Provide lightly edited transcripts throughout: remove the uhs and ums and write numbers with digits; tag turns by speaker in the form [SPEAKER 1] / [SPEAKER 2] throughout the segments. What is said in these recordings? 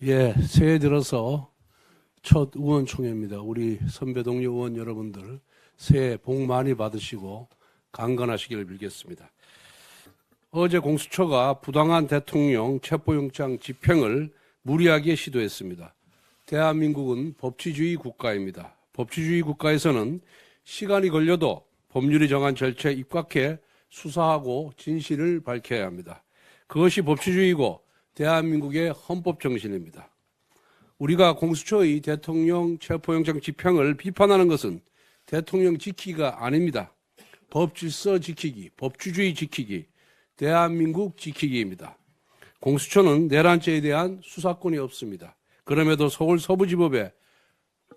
[SPEAKER 1] 예, 새해 들어서 첫 의원총회입니다. 우리 선배 동료 의원 여러분들 새해 복 많이 받으시고 강건하시기를 빌겠습니다. 어제 공수처가 부당한 대통령 체포영장 집행을 무리하게 시도했습니다. 대한민국은 법치주의 국가입니다. 법치주의 국가에서는 시간이 걸려도 법률이 정한 절차에 입각해 수사하고 진실을 밝혀야 합니다. 그것이 법치주의고 대한민국의 헌법 정신입니다. 우리가 공수처의 대통령 체포영장 집행을 비판하는 것은 대통령 지키기가 아닙니다. 법 질서 지키기, 법치주의 지키기, 대한민국 지키기입니다. 공수처는 내란죄에 대한 수사권이 없습니다. 그럼에도 서울 서부지법에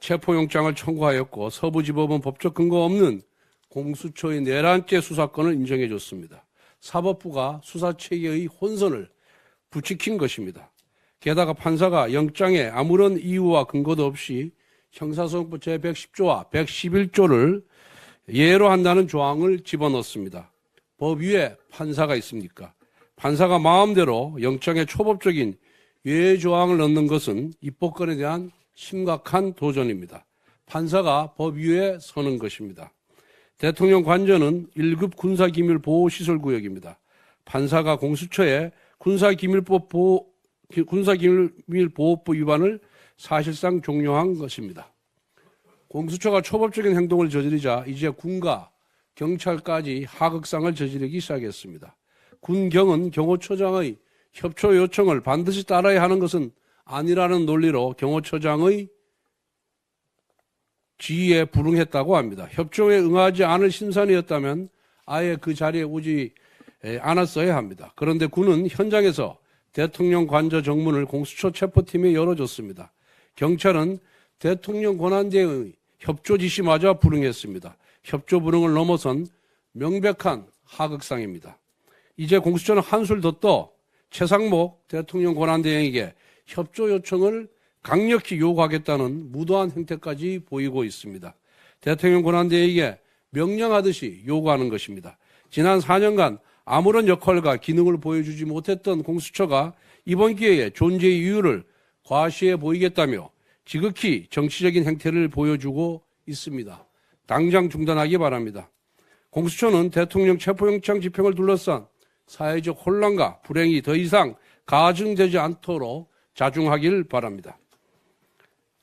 [SPEAKER 1] 체포영장을 청구하였고 서부지법은 법적 근거 없는 공수처의 내란죄 수사권을 인정해 줬습니다. 사법부가 수사체계의 혼선을 부추긴 것입니다. 게다가 판사가 영장에 아무런 이유와 근거도 없이 형사소송법 제110조와 111조를 예로 한다는 조항을 집어넣습니다. 법 위에 판사가 있습니까? 판사가 마음대로 영장에 초법적인 예외 조항을 넣는 것은 입법권에 대한 심각한 도전입니다. 판사가 법 위에 서는 것입니다. 대통령 관저는 1급 군사기밀보호시설구역입니다. 판사가 공수처에 군사기밀보호법 위반을 사실상 종용한 것입니다. 공수처가 초법적인 행동을 저지르자 이제 군과 경찰까지 하극상을 저지르기 시작했습니다. 군경은 경호처장의 협조 요청을 반드시 따라야 하는 것은 아니라는 논리로 경호처장의 지휘에 불응했다고 합니다. 협조에 응하지 않을 심산이었다면 아예 그 자리에 오지 않았어야 합니다. 그런데 군은 현장에서 대통령 관저 정문을 공수처 체포팀에 열어줬습니다. 경찰은 대통령 권한대의 협조 지시마저 불응했습니다. 협조 불응을 넘어선 명백한 하극상입니다. 이제 공수처는 한술 더 떠 최상목 대통령 권한대행에게 협조 요청을 강력히 요구하겠다는 무도한 행태까지 보이고 있습니다. 대통령 권한대행에게 명령하듯이 요구하는 것입니다. 지난 4년간 아무런 역할과 기능을 보여주지 못했던 공수처가 이번 기회에 존재의 이유를 과시해 보이겠다며 지극히 정치적인 행태를 보여주고 있습니다. 당장 중단하기 바랍니다. 공수처는 대통령 체포영장 집행을 둘러싼 사회적 혼란과 불행이 더 이상 가중되지 않도록 자중하길 바랍니다.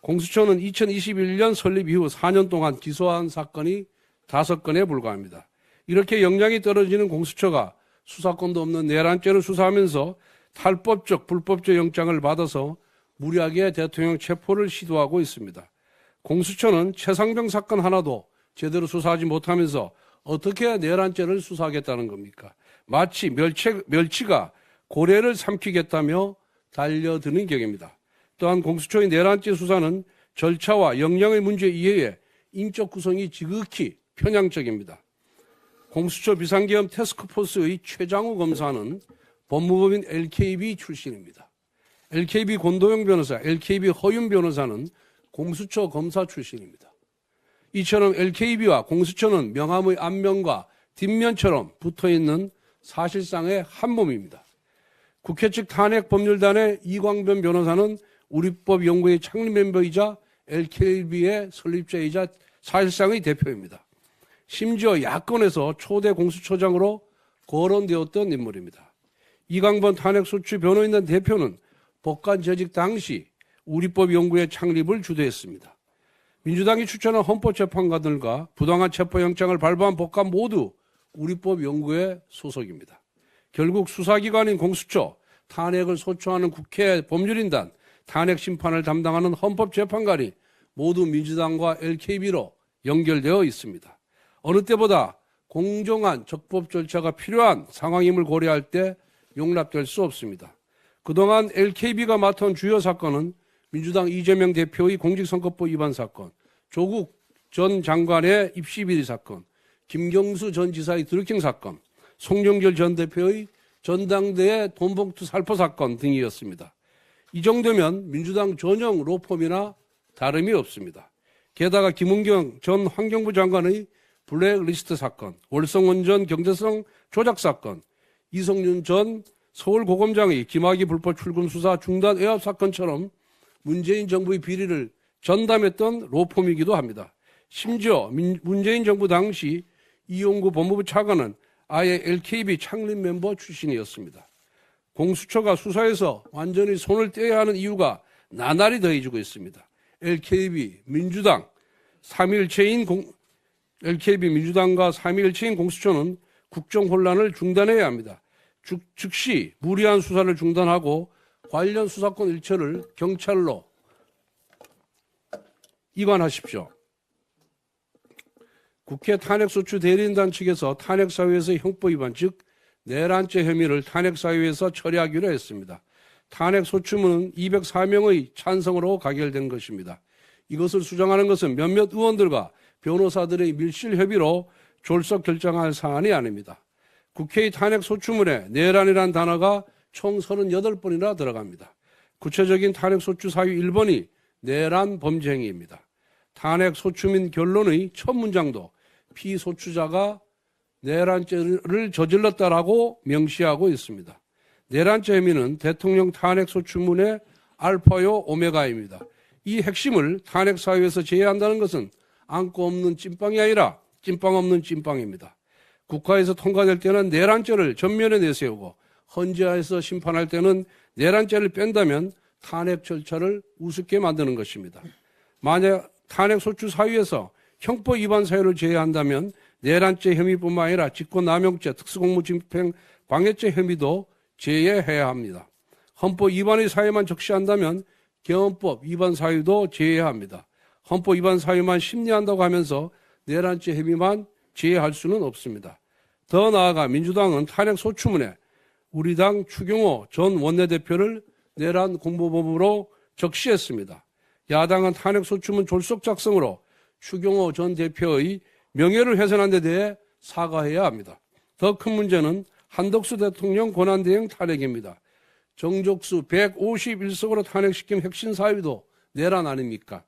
[SPEAKER 1] 공수처는 2021년 설립 이후 4년 동안 기소한 사건이 5건에 불과합니다. 이렇게 역량이 떨어지는 공수처가 수사권도 없는 내란죄를 수사하면서 탈법적, 불법적 영장을 받아서 무리하게 대통령 체포를 시도하고 있습니다. 공수처는 최상병 사건 하나도 제대로 수사하지 못하면서 어떻게 내란죄를 수사하겠다는 겁니까? 마치 멸치가 고래를 삼키겠다며 달려드는 격입니다. 또한 공수처의 내란죄 수사는 절차와 역량의 문제 이외에 인적 구성이 지극히 편향적입니다. 공수처 비상계엄 태스크포스의 최장우 검사는 법무법인 LKB 출신입니다. LKB 권도영 변호사, LKB 허윤 변호사는 공수처 검사 출신입니다. 이처럼 LKB와 공수처는 명함의 앞면과 뒷면처럼 붙어있는 사실상의 한 몸입니다. 국회 측 탄핵법률단의 이광변 변호사는 우리법연구회 창립 멤버이자 LKB의 설립자이자 사실상의 대표입니다. 심지어 야권에서 초대 공수처장으로 거론되었던 인물입니다. 이광번 탄핵소추 변호인단 대표는 법관 재직 당시 우리법연구회 창립을 주도했습니다. 민주당이 추천한 헌법재판관들과 부당한 체포영장을 발부한 법관 모두 우리법연구회 소속입니다. 결국 수사기관인 공수처, 탄핵을 소추하는 국회 법률인단, 탄핵 심판을 담당하는 헌법재판관이 모두 민주당과 LKB로 연결되어 있습니다. 어느 때보다 공정한 적법 절차가 필요한 상황임을 고려할 때 용납될 수 없습니다. 그동안 LKB가 맡은 주요 사건은 민주당 이재명 대표의 공직선거법 위반 사건, 조국 전 장관의 입시 비리 사건, 김경수 전 지사의 드루킹 사건, 송영길 전 대표의 전당대회 돈봉투 살포 사건 등이었습니다. 이 정도면 민주당 전용 로펌이나 다름이 없습니다. 게다가 김은경 전 환경부 장관의 블랙리스트 사건, 월성원전 경제성 조작 사건, 이성윤 전 서울고검장의 김학의 불법 출금 수사 중단 외압 사건처럼 문재인 정부의 비리를 전담했던 로펌이기도 합니다. 심지어 문재인 정부 당시 이용구 법무부 차관은 아예 LKB 창립 멤버 출신이었습니다. 공수처가 수사에서 완전히 손을 떼야 하는 이유가 나날이 더해지고 있습니다. LKB 민주당과 삼위일체인 공수처는 국정 혼란을 중단해야 합니다. 즉시 무리한 수사를 중단하고 관련 수사권 일처를 경찰로 이관하십시오. 국회 탄핵소추 대리인단 측에서 탄핵사유에서 형법 위반, 즉 내란죄 혐의를 탄핵사유에서 처리하기로 했습니다. 탄핵소추문은 204명의 찬성으로 가결된 것입니다. 이것을 수정하는 것은 몇몇 의원들과 변호사들의 밀실 협의로 졸속 결정할 사안이 아닙니다. 국회의 탄핵소추문에 내란이라는 단어가 총 38번이나 들어갑니다. 구체적인 탄핵소추 사유 1번이 내란 범죄 행위입니다. 탄핵소추민 결론의 첫 문장도 피소추자가 내란죄를 저질렀다라고 명시하고 있습니다. 내란죄 혐의는 대통령 탄핵소추문의 알파요 오메가입니다. 이 핵심을 탄핵사유에서 제외한다는 것은 안고 없는 찐빵이 아니라 찐빵 없는 찐빵입니다. 국가에서 통과될 때는 내란죄를 전면에 내세우고 헌재에서 심판할 때는 내란죄를 뺀다면 탄핵 절차를 우습게 만드는 것입니다. 만약 탄핵소추 사유에서 형법 위반 사유를 제외한다면 내란죄 혐의뿐만 아니라 직권남용죄, 특수공무집행 방해죄 혐의도 제외해야 합니다. 헌법 위반의 사유만 적시한다면 개헌법 위반 사유도 제외해야 합니다. 헌법 위반 사유만 심리한다고 하면서 내란죄 혐의만 제외할 수는 없습니다. 더 나아가 민주당은 탄핵소추문에 우리 당 추경호 전 원내대표를 내란 공보범으로 적시했습니다. 야당은 탄핵소추문 졸속 작성으로 추경호 전 대표의 명예를 훼손한 데 대해 사과해야 합니다. 더 큰 문제는 한덕수 대통령 권한대행 탄핵입니다. 정족수 151석으로 탄핵시킨 핵심 사유도 내란 아닙니까?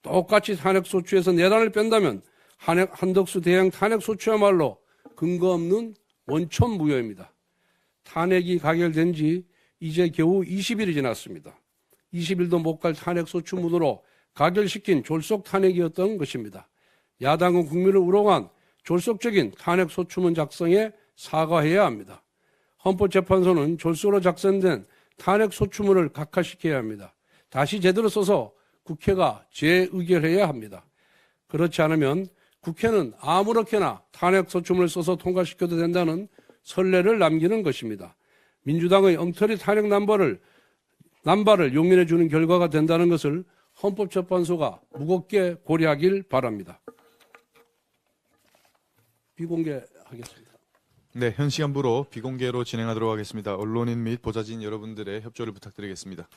[SPEAKER 1] 똑같이 탄핵소추에서 내란을 뺀다면 한덕수 대행 탄핵소추야말로 근거 없는 원천무효입니다. 탄핵이 가결된 지 이제 겨우 20일이 지났습니다. 20일도 못 갈 탄핵소추문으로 가결시킨 졸속 탄핵이었던 것입니다. 야당은 국민을 우롱한 졸속적인 탄핵소추문 작성에 사과해야 합니다. 헌법재판소는 졸속으로 작성된 탄핵소추문을 각하시켜야 합니다. 다시 제대로 써서 국회가 재의결해야 합니다. 그렇지 않으면 국회는 아무렇게나 탄핵소추문을 써서 통과시켜도 된다는 선례를 남기는 것입니다. 민주당의 엉터리 탄핵 남발을 용인해 주는 결과가 된다는 것을 헌법재판소가 무겁게 고려하길 바랍니다. 비공개하겠습니다.
[SPEAKER 2] 네, 현 시간부로 비공개로 진행하도록 하겠습니다. 언론인 및 보좌진 여러분들의 협조를 부탁드리겠습니다.